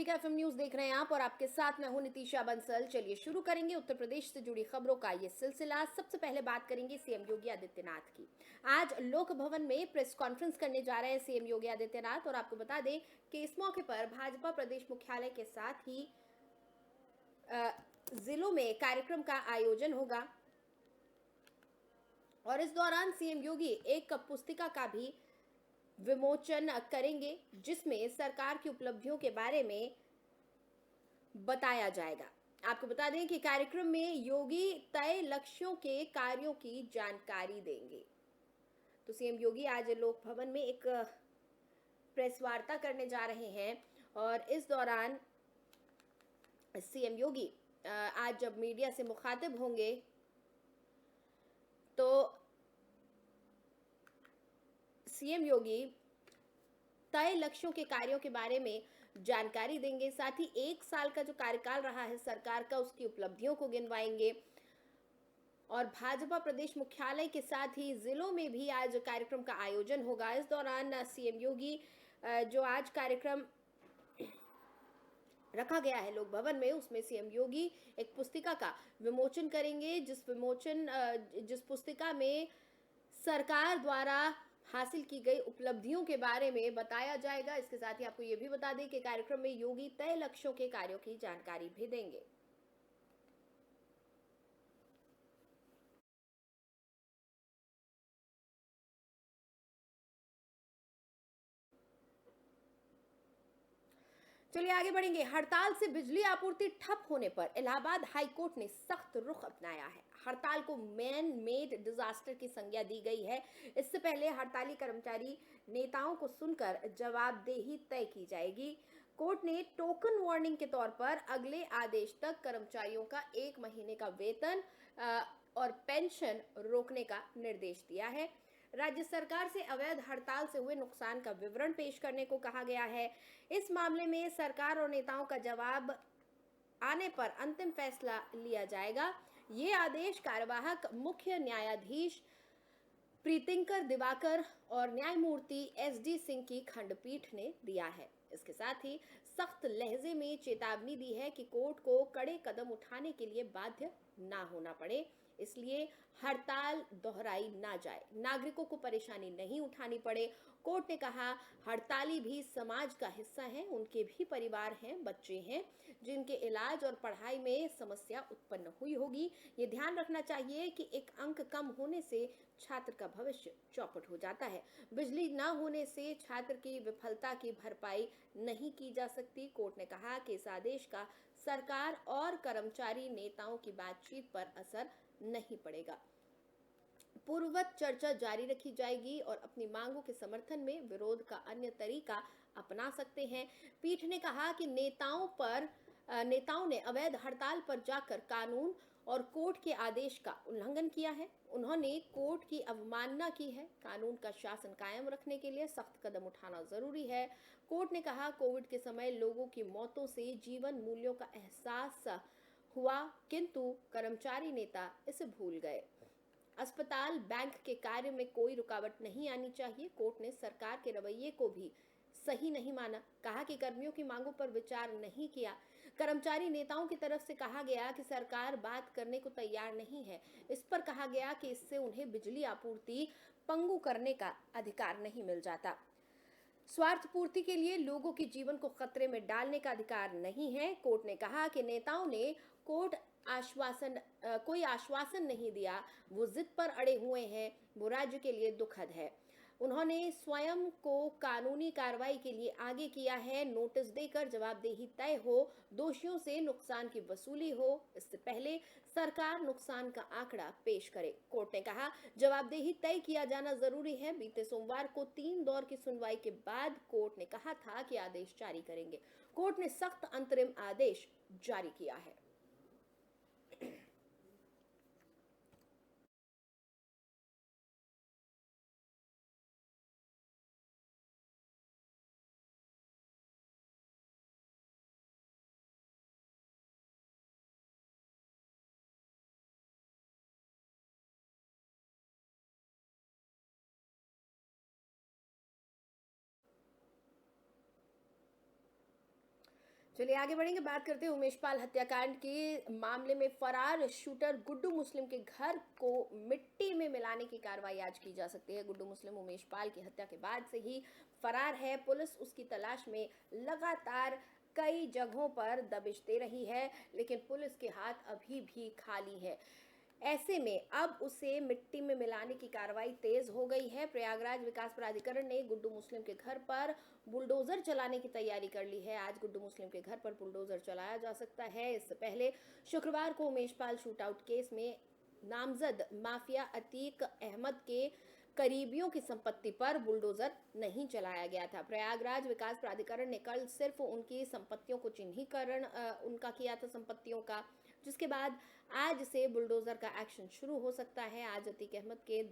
Week FM news देख रहे हैं आप और आपके साथ मैं हूं नितिशा बंसल। चलिए शुरू करेंगे उत्तर प्रदेश से जुड़ी खबरों का ये सिलसिला। सबसे पहले बात करेंगे सीएम योगी आदित्यनाथ की। आज लोक भवन में प्रेस कॉन्फ्रेंस करने जा रहे हैं सीएम योगी आदित्यनाथ और आपको बता दें कि इस मौके पर भाजपा प्रदेश मुख्यालय के साथ ही जिलों में कार्यक्रम का आयोजन होगा और इस दौरान सीएम योगी एक पुस्तिका का भी विमोचन करेंगे जिसमें सरकार की उपलब्धियों के बारे में बताया जाएगा। आपको बता दें कि कार्यक्रम में योगी तय लक्ष्यों के कार्यों की जानकारी देंगे। तो सीएम योगी आज लोक भवन में एक प्रेस वार्ता करने जा रहे हैं और इस दौरान सीएम योगी आज जब मीडिया से मुखातिब होंगे तो सीएम योगी तय लक्ष्यों के कार्यों के बारे में जानकारी देंगे। साथ ही 1 साल का जो कार्यकाल रहा है सरकार का उसकी उपलब्धियों को गिनवाएंगे और भाजपा प्रदेश मुख्यालय के साथ ही जिलों में भी आज कार्यक्रम का आयोजन होगा। इस दौरान सीएम योगी जो आज कार्यक्रम रखा गया है लोक भवन में उसमें सीएम योगी एक पुस्तिका का विमोचन करेंगे जिस पुस्तिका में सरकार द्वारा हासिल की गई उपलब्धियों के बारे में बताया जाएगा। इसके साथ ही आपको ये भी बता दें कि कार्यक्रम में योगी तय लक्ष्यों के कार्यों की जानकारी भी देंगे। चलिए आगे बढ़ेंगे। हड़ताल से बिजली आपूर्ति ठप होने पर इलाहाबाद हाई कोर्ट ने सख्त रुख अपनाया है। हड़ताल को मैन मेड डिजास्टर की संज्ञा दी गई है। इससे पहले हड़ताली कर्मचारी नेताओं को सुनकर जवाबदेही तय की जाएगी। कोर्ट ने टोकन वार्निंग के तौर पर अगले आदेश तक कर्मचारियों का 1 महीने का वेतन और पेंशन रोकने का निर्देश दिया है। राज्य सरकार से अवैध हड़ताल से हुए नुकसान का विवरण पेश करने को कहा गया है। इस मामले में सरकार और नेताओं का जवाब आने पर अंतिम फैसला लिया जाएगा। ये आदेश कार्यवाहक मुख्य न्यायाधीश प्रीतिंकर दिवाकर और न्यायमूर्ति एसडी सिंह की खंडपीठ ने दिया है। इसके साथ ही सख्त लहजे में चेतावनी दी है कि कोर्ट को कड़े कदम उठाने के लिए बाध्य ना होना पड़े, इसलिए हड़ताल दोहराई ना जाए, नागरिकों को परेशानी नहीं उठानी पड़े। कोर्ट ने कहा हड़ताली भी समाज का हिस्सा हैं, उनके भी परिवार हैं, बच्चे हैं जिनके इलाज और पढ़ाई में समस्या उत्पन्न हुई होगी। ये ध्यान रखना चाहिए कि एक अंक कम होने से छात्र का भविष्य चौपट हो जाता है। बिजली न होने से छात्र की विफलता की भरपाई नहीं की जा सकती। कोर्ट ने कहा कि इस आदेश का सरकार और कर्मचारी नेताओं की बातचीत पर असर नहीं पड़ेगा। पूर्ववत चर्चा जारी रखी जाएगी और अपनी मांगों के समर्थन में विरोध का अन्य तरीका अपना सकते हैं। पीठ ने कहा कि नेताओं ने अवैध हड़ताल पर जाकर कानून और कोर्ट के आदेश का उल्लंघन किया है। उन्होंने कोर्ट की अवमानना की है। कानून का शासन कायम रखने के लिए सख्त कदम उठाना जरूरी है। कोर्ट ने कहा कोविड के समय लोगों की मौतों से जीवन मूल्यों का एहसास हुआ, किंतु कर्मचारी नेता इसे भूल गए। अस्पताल बैंक के कार्य में कोई रुकावट नहीं आनी चाहिए। कोर्ट ने सरकार के रवैये को भी सही नहीं माना, कहा कि कर्मियों की मांगों पर विचार नहीं किया। कर्मचारी नेताओं की तरफ से कहा गया कि सरकार बात करने को तैयार नहीं है। इस पर कहा गया कि इससे उन्हें बिजली आपूर्ति पंगु करने का अधिकार नहीं मिल जाता। स्वार्थ पूर्ति के लिए लोगों के जीवन को खतरे में डालने का अधिकार नहीं है। कोर्ट ने कहा कि नेताओं ने कोई आश्वासन नहीं दिया, वो जिद पर अड़े हुए हैं, वो राज्य के लिए दुखद है। उन्होंने स्वयं को कानूनी कार्रवाई के लिए आगे किया है। नोटिस देकर जवाबदेही तय हो, दोषियों से नुकसान की वसूली हो, इससे पहले सरकार नुकसान का आंकड़ा पेश करे। कोर्ट ने कहा जवाबदेही तय किया जाना जरूरी है। बीते सोमवार को 3 दौर की सुनवाई के बाद कोर्ट ने कहा था कि आदेश जारी करेंगे। कोर्ट ने सख्त अंतरिम आदेश जारी किया है। चलिए आगे बढ़ेंगे, बात करते हैं उमेश पाल हत्याकांड के मामले में फरार शूटर गुड्डू मुस्लिम के घर को मिट्टी में मिलाने की कार्रवाई आज की जा सकती है। गुड्डू मुस्लिम उमेश पाल की हत्या के बाद से ही फरार है। पुलिस उसकी तलाश में लगातार कई जगहों पर दबिश दे रही है, लेकिन पुलिस के हाथ अभी भी खाली है। ऐसे में अब उसे मिट्टी में मिलाने की कार्रवाई तेज हो गई है। प्रयागराज विकास प्राधिकरण ने गुड्डू मुस्लिम के घर पर बुलडोजर चलाने की तैयारी कर ली है। आज गुड्डू मुस्लिम के घर पर बुलडोजर चलाया जा सकता है। इससे पहले शुक्रवार को उमेश पाल शूटआउट केस में नामजद माफिया अतीक अहमद के करीबियों की संपत्ति पर बुलडोजर नहीं चलाया गया था। प्रयागराज विकास प्राधिकरण ने कल सिर्फ उनकी संपत्तियों को चिन्हीकरण उनका किया था संपत्तियों का, जिसके बाद आज से बुलडोजर का एक्शन शुरू हो सकता है। आज अतीक अहमद के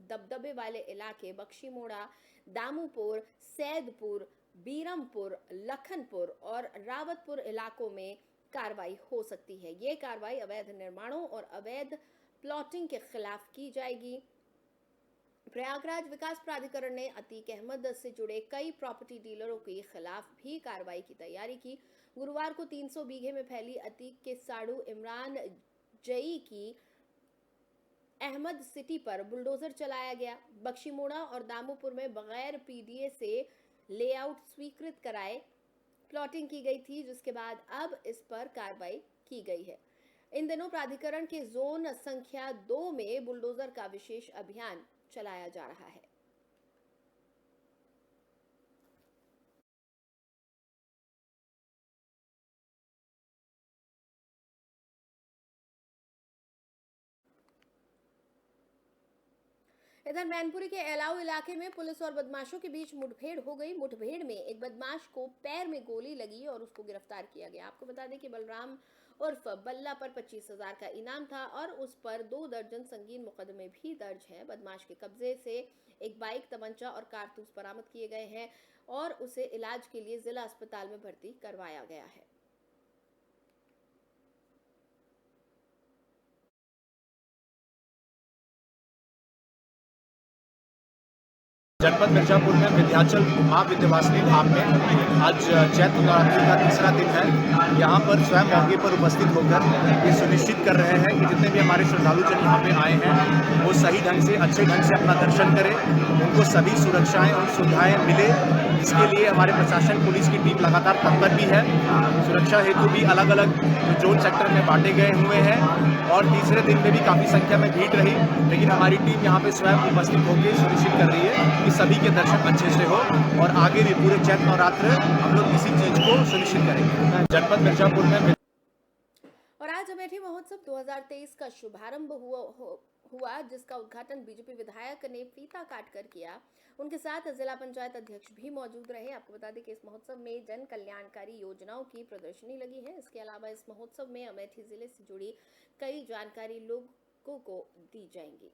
दबदबे वाले इलाके बख्शीमोड़ा, दामूपुर, सैदपुर, बीरमपुर, लखनपुर और रावतपुर इलाकों में कार्रवाई हो सकती है। ये कार्रवाई अवैध निर्माणों और अवैध प्लॉटिंग के खिलाफ की जाएगी। प्रयागराज विकास प्राधिकरण ने अतीक अहमद से जुड़े कई प्रॉपर्टी डीलरों के खिलाफ भी कार्रवाई की तैयारी की। गुरुवार को 300 बीघे में फैली अतीक के साड़ू इमरान जई की अहमद सिटी पर बुलडोजर चलाया गया। बख्शीमोड़ा और दामूपुर में बगैर पीडीए से लेआउट स्वीकृत कराए प्लॉटिंग की गई थी, जिसके बाद अब इस पर कार्रवाई की गई है। इन दिनों प्राधिकरण के जोन संख्या 2 में बुलडोजर का विशेष अभियान चलाया जा रहा है। इधर मैनपुरी के एलाऊ इलाके में पुलिस और बदमाशों के बीच मुठभेड़ हो गई। मुठभेड़ में एक बदमाश को पैर में गोली लगी और उसको गिरफ्तार किया गया। आपको बता दें कि बलराम उर्फ बल्ला पर 25,000 का इनाम था और उस पर 2 दर्जन संगीन मुकदमे भी दर्ज हैं। बदमाश के कब्जे से एक बाइक, तमंचा और कारतूस बरामद किए गए हैं और उसे इलाज के लिए जिला अस्पताल में भर्ती करवाया गया है। जनपद मिर्जापुर में विंध्याचल मां विंध्यवासिनी धाम में आज चैत्र नवरात्रि का तीसरा दिन है। यहाँ पर स्वयं मौके पर उपस्थित होकर ये सुनिश्चित कर रहे हैं कि जितने भी हमारे श्रद्धालु जन यहाँ पे आए हैं वो सही ढंग से, अच्छे ढंग से अपना दर्शन करें, उनको सभी सुरक्षाएं और सुविधाएं मिले। इसके लिए हमारे प्रशासन, पुलिस की टीम लगातार तत्पर भी है। सुरक्षा हेतु भी अलग अलग जोन सेक्टर में बांटे गए हुए हैं और तीसरे दिन में भी काफ़ी संख्या में भीड़ रही, लेकिन हमारी टीम यहाँ पे स्वयं उपस्थित होकर सुनिश्चित कर रही है कि सभी के दर्शन अच्छे से हो और आगे भी पूरे चैत्र नवरात्र हम लोग इसी चीज को सुनिश्चित करेंगे। जनपद मिर्जापुर में और आज अमेठी महोत्सव 2023 का शुभारंभ हुआ जिसका उद्घाटन बीजेपी विधायक ने फीता काटकर किया। उनके साथ जिला पंचायत अध्यक्ष भी मौजूद रहे। आपको बता दें कि इस महोत्सव में जन कल्याणकारी योजनाओं की प्रदर्शनी लगी है। इसके अलावा इस महोत्सव में अमेठी जिले से जुड़ी कई जानकारी लोगों को दी जाएंगी।